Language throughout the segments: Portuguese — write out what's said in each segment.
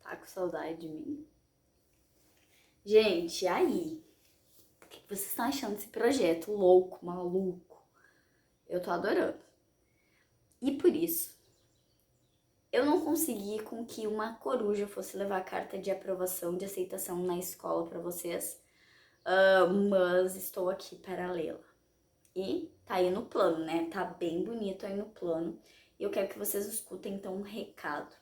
Tá com saudade de mim? Gente, e aí? O que vocês estão achando desse projeto louco, maluco? Eu tô adorando. E por isso, eu não consegui com que uma coruja fosse levar a carta de aprovação, de aceitação na escola pra vocês, mas estou aqui para lê-la. E tá aí no plano, né? Tá bem bonito aí no plano. E eu quero que vocês escutem então um recado.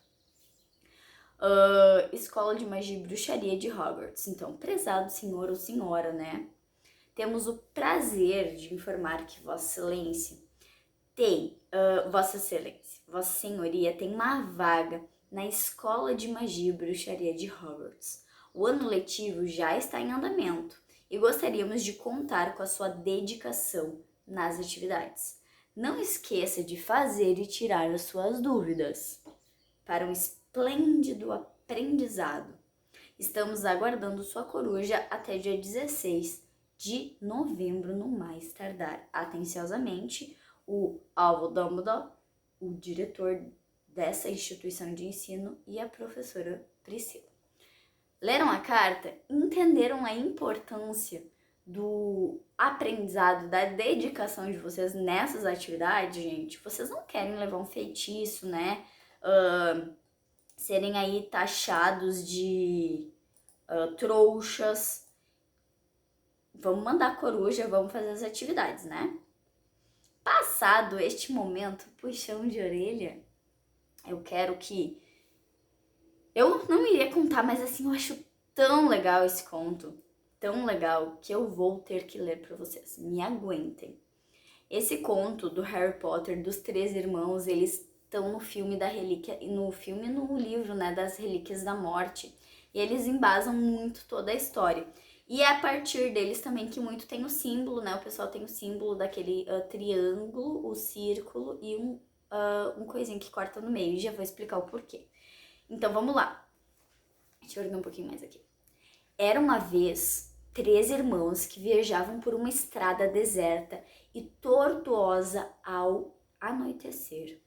Escola de Magia e Bruxaria de Hogwarts. Então, prezado senhor ou senhora, né? Temos o prazer de informar que Vossa Excelência Vossa Senhoria tem uma vaga na Escola de Magia e Bruxaria de Hogwarts. O ano letivo já está em andamento e gostaríamos de contar com a sua dedicação nas atividades. Não esqueça de fazer e tirar as suas dúvidas. Para um esplêndido aprendizado. Estamos aguardando sua coruja até dia 16 de novembro, no mais tardar. Atenciosamente, o Alvo Dumbledore, o diretor dessa instituição de ensino, e a professora Priscila. Leram a carta? Entenderam a importância do aprendizado, da dedicação de vocês nessas atividades, gente? Vocês não querem levar um feitiço, né? Serem aí taxados de trouxas. Vamos mandar a coruja, vamos fazer as atividades, né? Passado este momento, puxão de orelha, eu quero que... Eu não iria contar, mas assim, eu acho tão legal esse conto, tão legal, que eu vou ter que ler pra vocês. Me aguentem. Esse conto do Harry Potter, dos Três Irmãos, eles estão no filme da relíquia, no livro, né, das Relíquias da Morte. E eles embasam muito toda a história. E é a partir deles também que muito tem o símbolo, né? O pessoal tem o símbolo daquele triângulo, o círculo e um coisinho que corta no meio. E já vou explicar o porquê. Então vamos lá. Deixa eu erguer um pouquinho mais aqui. Era uma vez 3 irmãos que viajavam por uma estrada deserta e tortuosa ao anoitecer.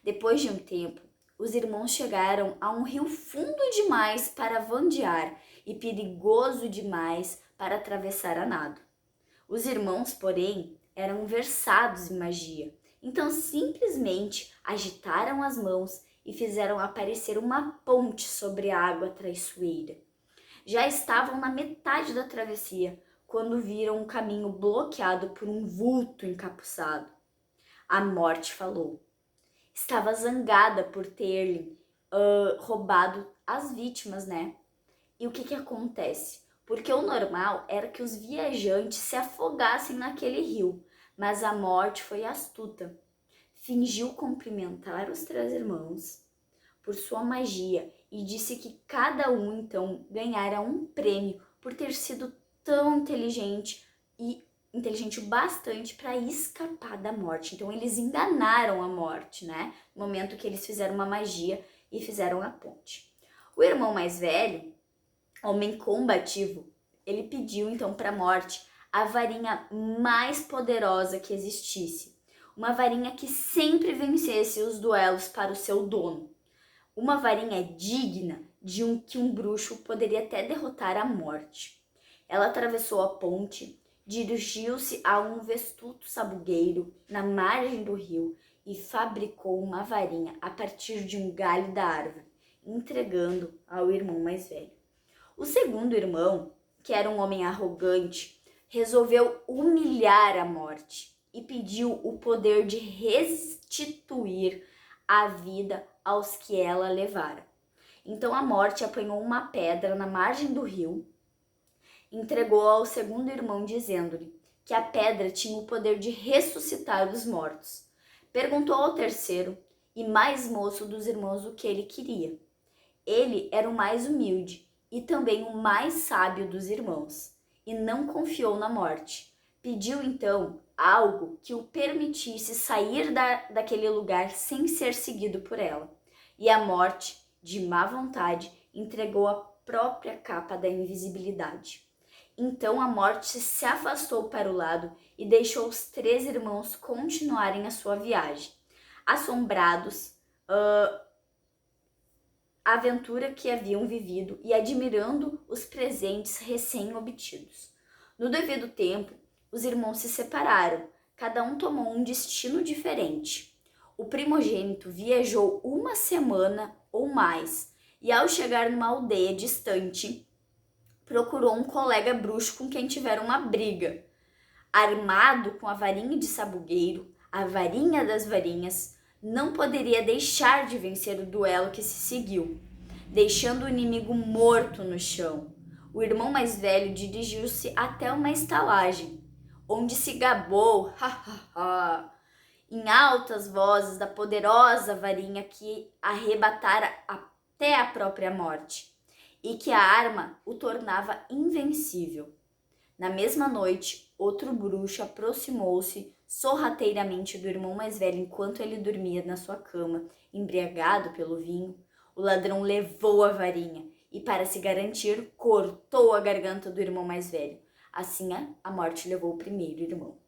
Depois de um tempo, os irmãos chegaram a um rio fundo demais para vandear e perigoso demais para atravessar a nado. Os irmãos, porém, eram versados em magia, então simplesmente agitaram as mãos e fizeram aparecer uma ponte sobre a água traiçoeira. Já estavam na metade da travessia quando viram um caminho bloqueado por um vulto encapuçado. A morte falou. Estava zangada por ter roubado as vítimas, né? E o que acontece? Porque o normal era que os viajantes se afogassem naquele rio, mas a morte foi astuta. Fingiu cumprimentar os 3 irmãos por sua magia e disse que cada um então ganhara um prêmio por ter sido tão inteligente e inteligente bastante para escapar da morte. Então eles enganaram a morte, né? No momento que eles fizeram uma magia e fizeram a ponte. O irmão mais velho, homem combativo, ele pediu então para a morte a varinha mais poderosa que existisse. Uma varinha que sempre vencesse os duelos para o seu dono. Uma varinha digna de que um bruxo poderia até derrotar a morte. Ela atravessou a ponte, dirigiu-se a um vestusto sabugueiro na margem do rio e fabricou uma varinha a partir de um galho da árvore, entregando ao irmão mais velho. O segundo irmão, que era um homem arrogante, resolveu humilhar a morte e pediu o poder de restituir a vida aos que ela levara. Então a morte apanhou uma pedra na margem do rio, entregou ao segundo irmão dizendo-lhe que a pedra tinha o poder de ressuscitar os mortos. Perguntou ao terceiro e mais moço dos irmãos o que ele queria. Ele era o mais humilde e também o mais sábio dos irmãos, e não confiou na morte. Pediu então algo que o permitisse sair daquele lugar sem ser seguido por ela. E a morte, de má vontade, entregou a própria capa da invisibilidade. Então a morte se afastou para o lado e deixou os 3 irmãos continuarem a sua viagem. Assombrados, a aventura que haviam vivido e admirando os presentes recém-obtidos. No devido tempo, os irmãos se separaram, cada um tomou um destino diferente. O primogênito viajou 1 semana ou mais e, ao chegar numa aldeia distante, procurou um colega bruxo com quem tiveram uma briga. Armado com a varinha de sabugueiro, a varinha das varinhas, não poderia deixar de vencer o duelo que se seguiu, deixando o inimigo morto no chão. O irmão mais velho dirigiu-se até uma estalagem, onde se gabou, em altas vozes da poderosa varinha que arrebatara até a própria morte, e que a arma o tornava invencível. Na mesma noite, outro bruxo aproximou-se sorrateiramente do irmão mais velho enquanto ele dormia na sua cama, embriagado pelo vinho. O ladrão levou a varinha e, para se garantir, cortou a garganta do irmão mais velho. Assim, a morte levou o primeiro irmão.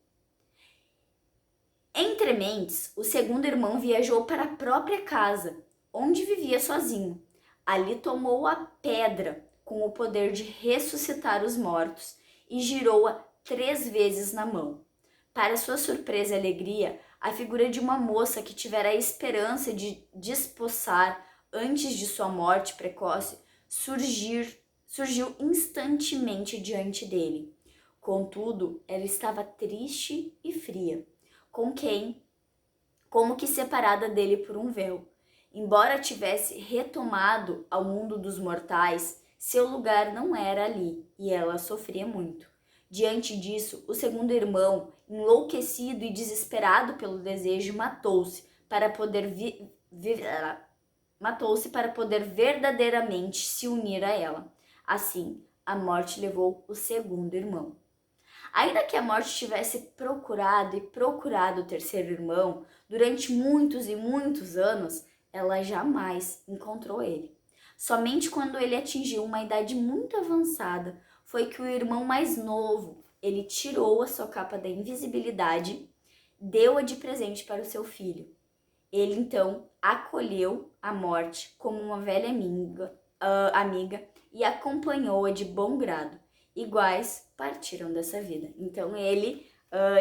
Entre mentes, o segundo irmão viajou para a própria casa, onde vivia sozinho. Ali tomou a pedra com o poder de ressuscitar os mortos e girou-a 3 vezes na mão. Para sua surpresa e alegria, a figura de uma moça que tivera a esperança de despossar antes de sua morte precoce surgiu instantemente diante dele. Contudo, ela estava triste e fria, como que separada dele por um véu. Embora tivesse retomado ao mundo dos mortais, seu lugar não era ali e ela sofria muito. Diante disso, o segundo irmão, enlouquecido e desesperado pelo desejo, matou-se para poder verdadeiramente se unir a ela. Assim, a morte levou o segundo irmão. Ainda que a morte tivesse procurado o terceiro irmão durante muitos e muitos anos, ela jamais encontrou ele. Somente quando ele atingiu uma idade muito avançada foi que o irmão mais novo, ele tirou a sua capa da invisibilidade, deu-a de presente para o seu filho. Ele então acolheu a morte como uma velha amiga e acompanhou-a de bom grado. Iguais partiram dessa vida. Então ele,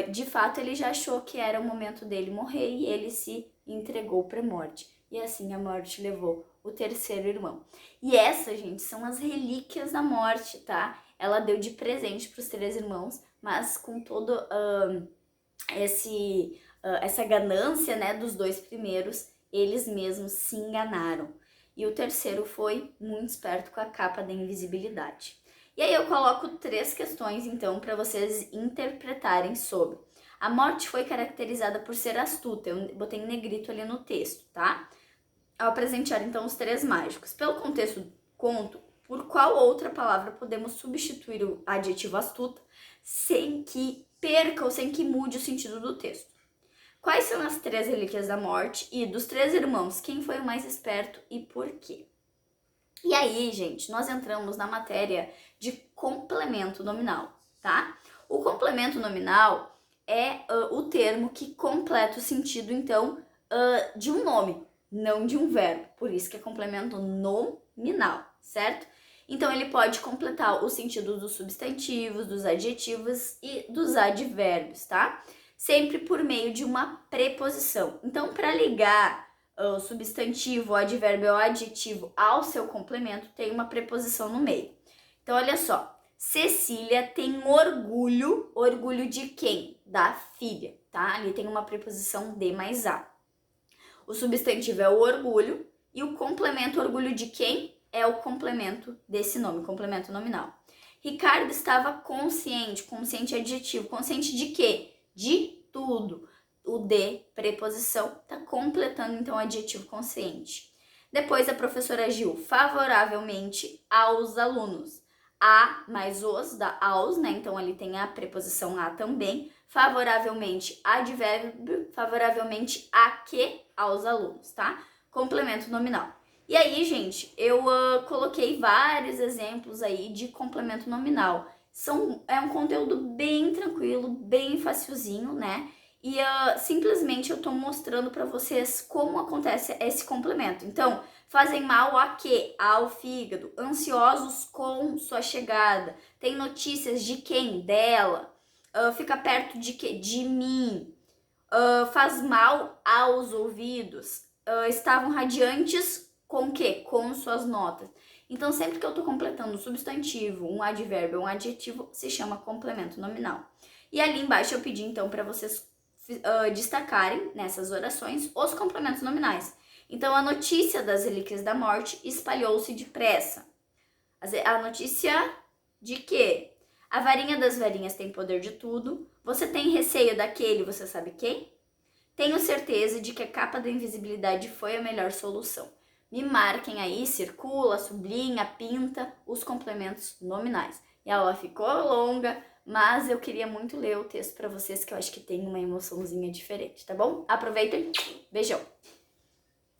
de fato, ele já achou que era o momento dele morrer e ele se entregou para a morte. E assim a morte levou o terceiro irmão. E essas, gente, são as relíquias da morte, tá? Ela deu de presente para os 3 irmãos, mas com todo essa ganância, né, dos 2 primeiros, eles mesmos se enganaram. E o terceiro foi muito esperto com a capa da invisibilidade. E aí eu coloco 3 questões, então, para vocês interpretarem sobre. A morte foi caracterizada por ser astuta, eu botei em negrito ali no texto, tá? Ao apresentar, então, os 3 mágicos. Pelo contexto do conto, por qual outra palavra podemos substituir o adjetivo astuta sem que perca ou sem que mude o sentido do texto? Quais são as 3 relíquias da morte e dos 3 irmãos, quem foi o mais esperto e por quê? E aí, gente, nós entramos na matéria de complemento nominal, tá? O complemento nominal é o termo que completa o sentido, então, de um nome, não de um verbo. Por isso que é complemento nominal, certo? Então, ele pode completar o sentido dos substantivos, dos adjetivos e dos advérbios, tá? Sempre por meio de uma preposição. Então, para ligar o substantivo, o advérbio ou adjetivo ao seu complemento, tem uma preposição no meio. Então, olha só. Cecília tem orgulho. Orgulho de quem? Da filha, tá? Ali tem uma preposição de mais a. O substantivo é o orgulho e o complemento orgulho de quem? É o complemento desse nome, complemento nominal. Ricardo estava consciente. Consciente é adjetivo. Consciente de quê? De tudo. O de, preposição, está completando então o adjetivo consciente. Depois a professora agiu favoravelmente aos alunos. A mais os, da aos, né? Então ali tem a preposição a também. Favoravelmente, advérbio, favoravelmente a que aos alunos, tá? Complemento nominal. E aí, gente, eu coloquei vários exemplos aí de complemento nominal. É um conteúdo bem tranquilo, bem facilzinho, né? e simplesmente eu tô mostrando para vocês como acontece esse complemento. Então, fazem mal a quê? Ao fígado. Ansiosos com sua chegada. Tem notícias de quem? Dela. Fica perto de quê? De mim. Faz mal aos ouvidos. Estavam radiantes com o quê? Com suas notas. Então, sempre que eu tô completando um substantivo, um advérbio, um adjetivo, se chama complemento nominal. E ali embaixo eu pedi então para vocês destacarem nessas orações os complementos nominais. Então, a notícia das relíquias da morte espalhou-se depressa. A notícia de que a varinha das varinhas tem poder de tudo. Você tem receio daquele, você sabe quem? Tenho certeza de que a capa da invisibilidade foi a melhor solução. Me marquem aí, circula, sublinha, pinta os complementos nominais. E a aula ficou longa, mas eu queria muito ler o texto para vocês, que eu acho que tem uma emoçãozinha diferente, tá bom? Aproveitem, beijão!